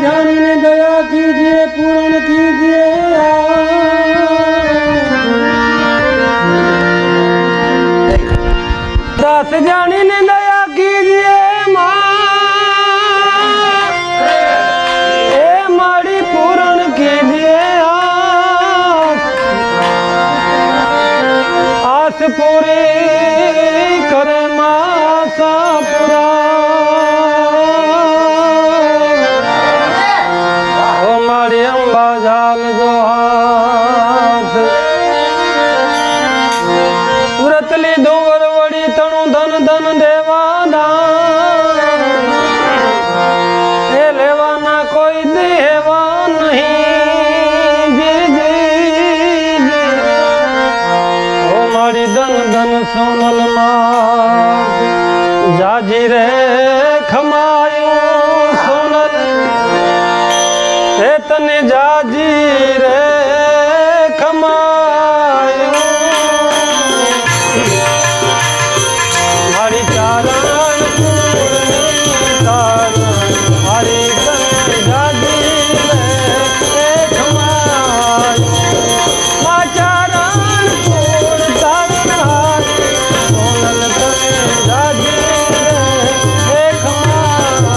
जानी दया कीजिए पूर्ण कीजिए दास जानी ने दया कीजिए माड़ी पूर्ण कीजिए आस पूरी करे मासा पूरा ओ माड़ी अंबा जाल जो हाथ उरतली डूंगर वड़ी तणु धन धन देवा ए लेवाना कोई देवा नहीं जी जी जी ओ माड़ी धन धन सोनल मात जाजी रे खमायो सोनल ए तने जाजी रे खमायो माड़ी चारण पूर्णी तार माड़ी तने जाजी रे खमायो मा चारण पूर्ण तारण सोनल तने जाजी रे खमायो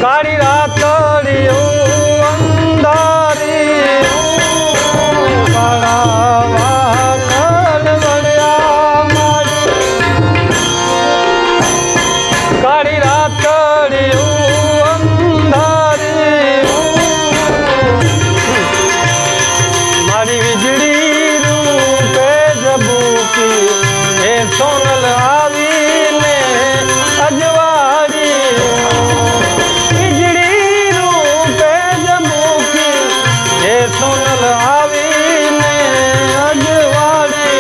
काड़ी रातड़ी अंधारी काड़ा वड़िया माड़ी काड़ी रातड़ी अंधारी माड़ी बिजली रूपे जबूकी ए सोनल आवी ने अजवाड़ी सोनल आवी ने अजवाड़ी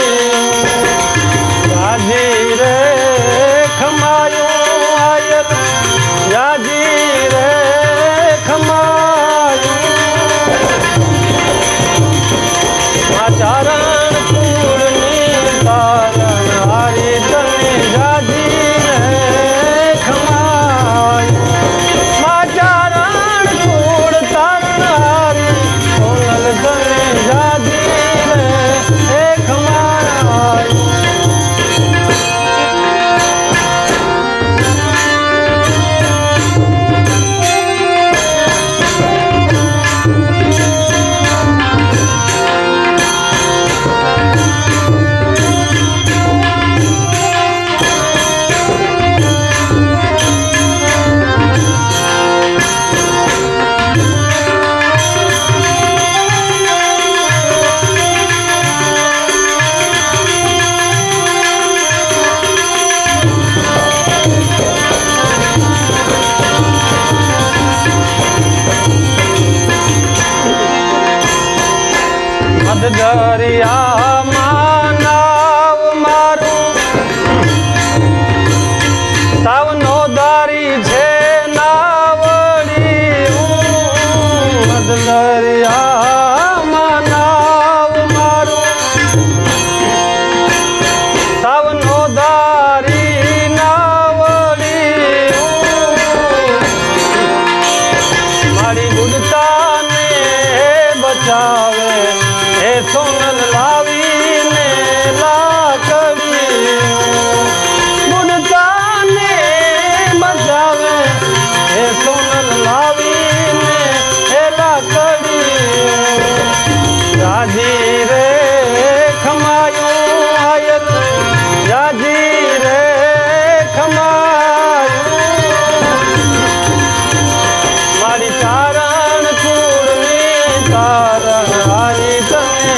जाजी रे खमायो आयल जाजी रे खमायो चारण पूर्णी तारण हारी तने जाजी रे खमायो चारण पूर्ण तारण हारी सोनल तने जाजी रे खमायो दरिया मानाव मारू तावनो दारी छे नावड़ी दरिया मानाव मारू तावनो दारी नावड़ी मारी बुढ़ता ने बचावे सोनल लावी ने लाकड़ी बुढ़ता ने बचावे सोनल लावी ने लाकड़ी जाजी रे खमायो आयल जाजी रे खमायो मारी चारण पूर्णी तारण हारी तने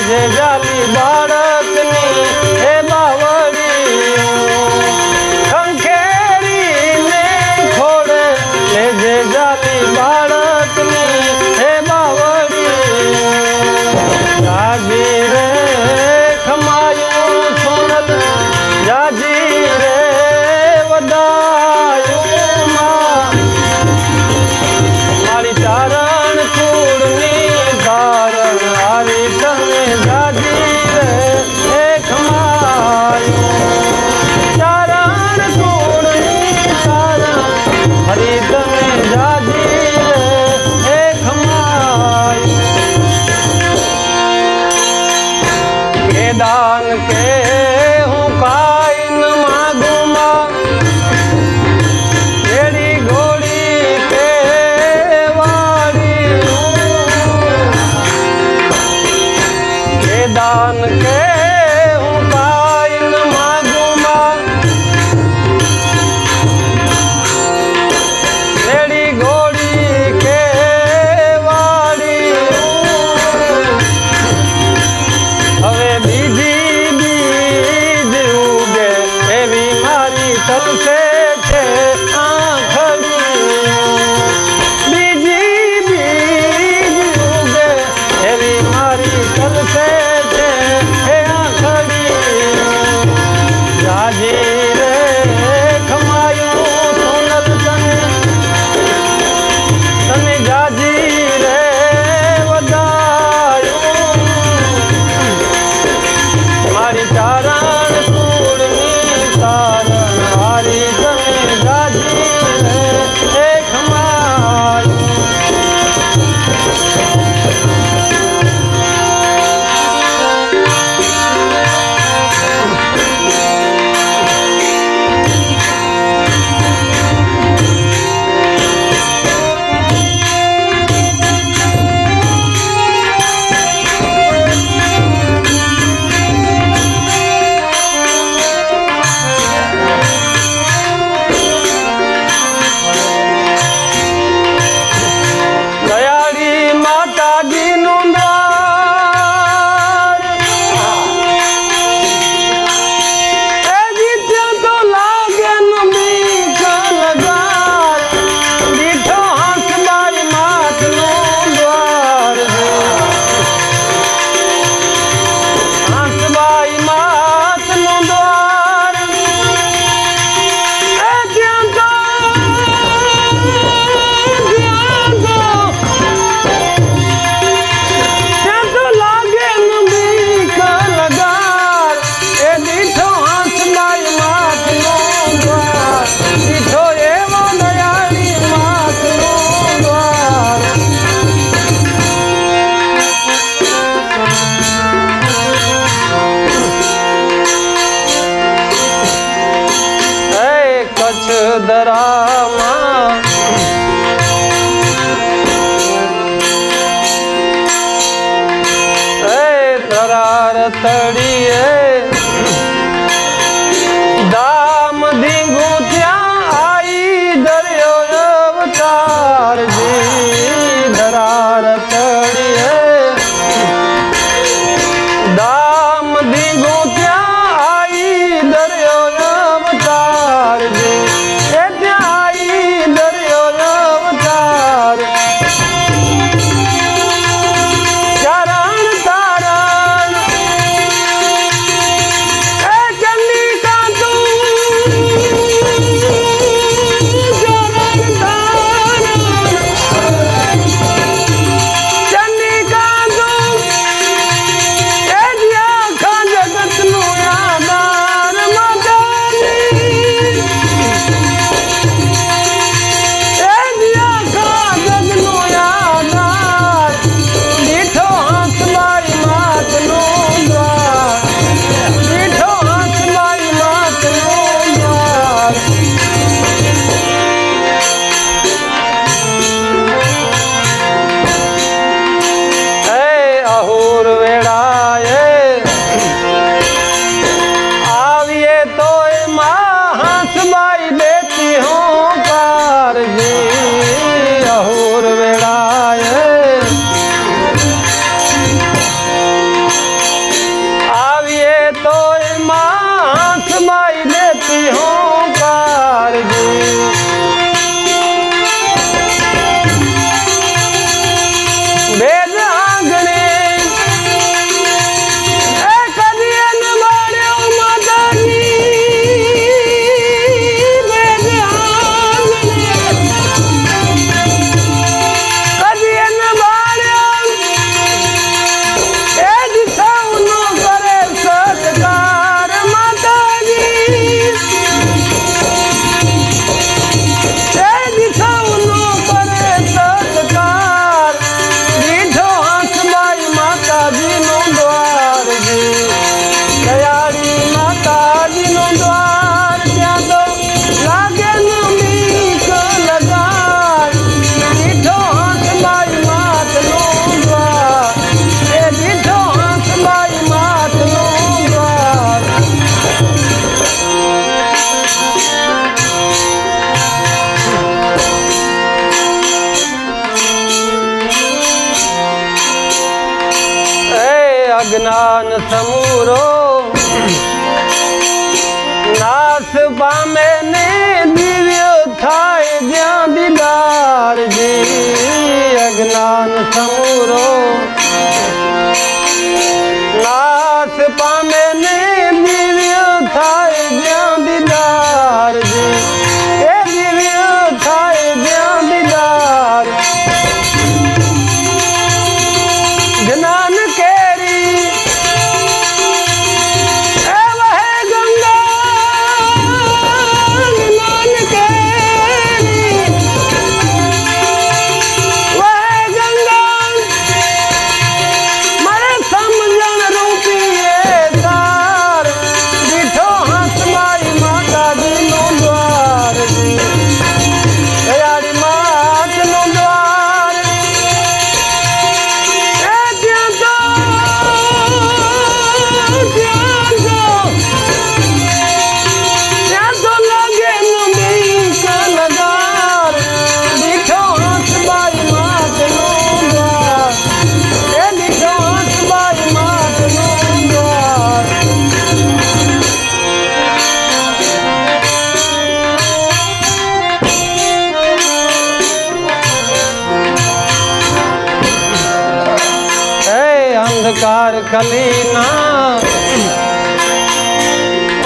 લેજે જાલી બાળકની હે બાવળી ખંખેરીને ખોડે લેજે જાલી બાળકની હે બાવળી જાજી રે ખમાયું સોનલ જાજી રે વધાયું મારી ચારણ કુળની ધારણ હારી તમે જાજી રે હે ખમાયું ચારણ કુળની ધારણ હરી તમે જાજી રે હે ખમાયું કે દાન કે હું કાઈ ન માગું માં એડી ઘોડી કે વાળી કે દાન કે હું કાઈ ન માગું માં એડી ઘોડી કે વાળી હવે બીજી બીજ ઉગે એવી મારી તલસે છે આંખડી બીજી બીજ ઉગે એવી મારી તલસે છે હે આંખડી જાજી રે ખમાયું સોનલ તને જાજી રે વધાયું મારી ચારણ કુળની તારણ હારી તમે જાજી રે હે ખમાયું દયાળી માતાજીનું દ્વાર એ જીત્યો તો લાગે ન બીક લગાર દીઠો હંસબાઈ માતનું દ્વાર હંસબાઈ માતનું દ્વાર એ ત્યાં તો ત્યાં તો લાગે ન બીક લગાર એ દીઠો હંસબાઈ માતનો દ્વાર દીઠો એવો દયાળી માતનો દ્વાર હે કચ્છ દરામાં તરાર તળીએ દામ ધીંગું ત્યાં આઈ દરિયો અવતારજી દરાર તળીએ દામ ધીંગું ત્યાં આઈ દરિયો અવતારજી એ ત્યાં આઈ દરિયો અવતાર ચારણ તારણ અજ્ઞાન સમૂરો નાશ પામે ને દિવ્ય થાય જ્યાં દીદારજી અજ્ઞાન સમૂરો નાશ પામે ને દિવ્ય થાય જ્યાં દીદારજી એ દિવ્ય થાય જ્યાં દીદાર જ્ઞાન કેરી એ વહે ગંગા જ્ઞાન કેરી વહે ગંગા મારે સમજણ રૂપી એ તાર દીઠો હાથ મારી માતાજીનો દ્વાર દયાળી માતનો દ્વાર એ ત્યાં તો લાગે નદી કલગાર દીઠો હાથ મારી માતનો દ્વાર એ દીઠો હાથ મારી માતનો દ્વાર અંધકાર કલીના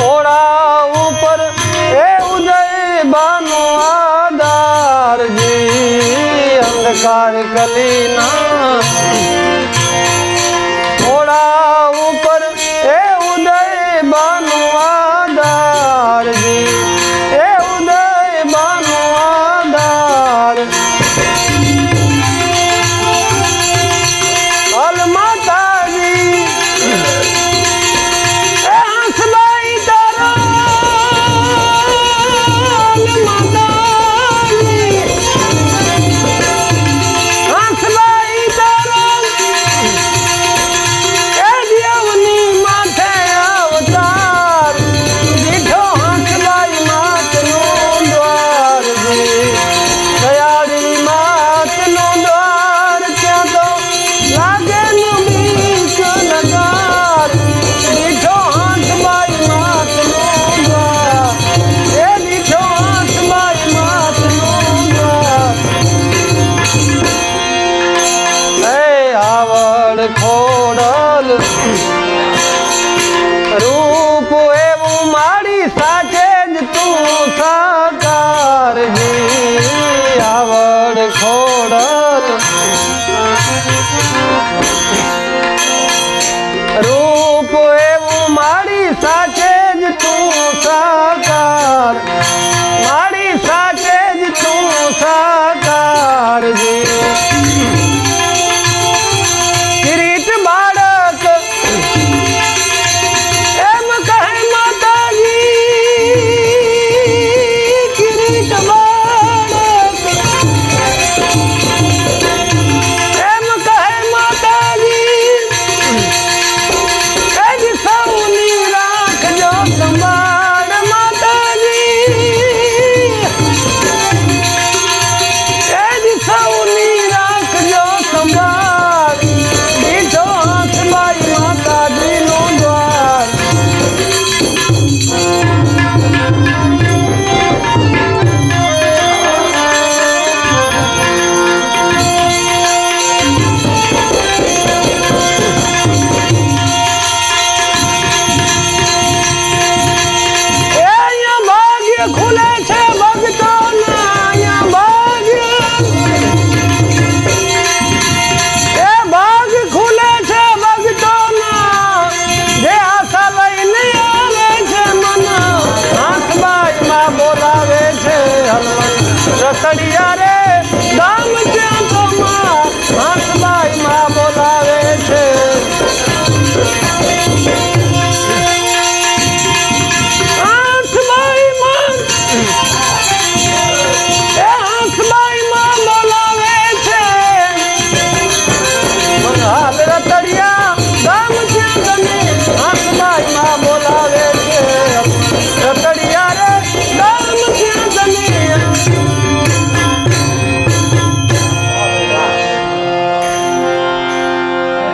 ઓળા ઉપર એ ઉદય બાનો આધારજી અંધકાર કલીના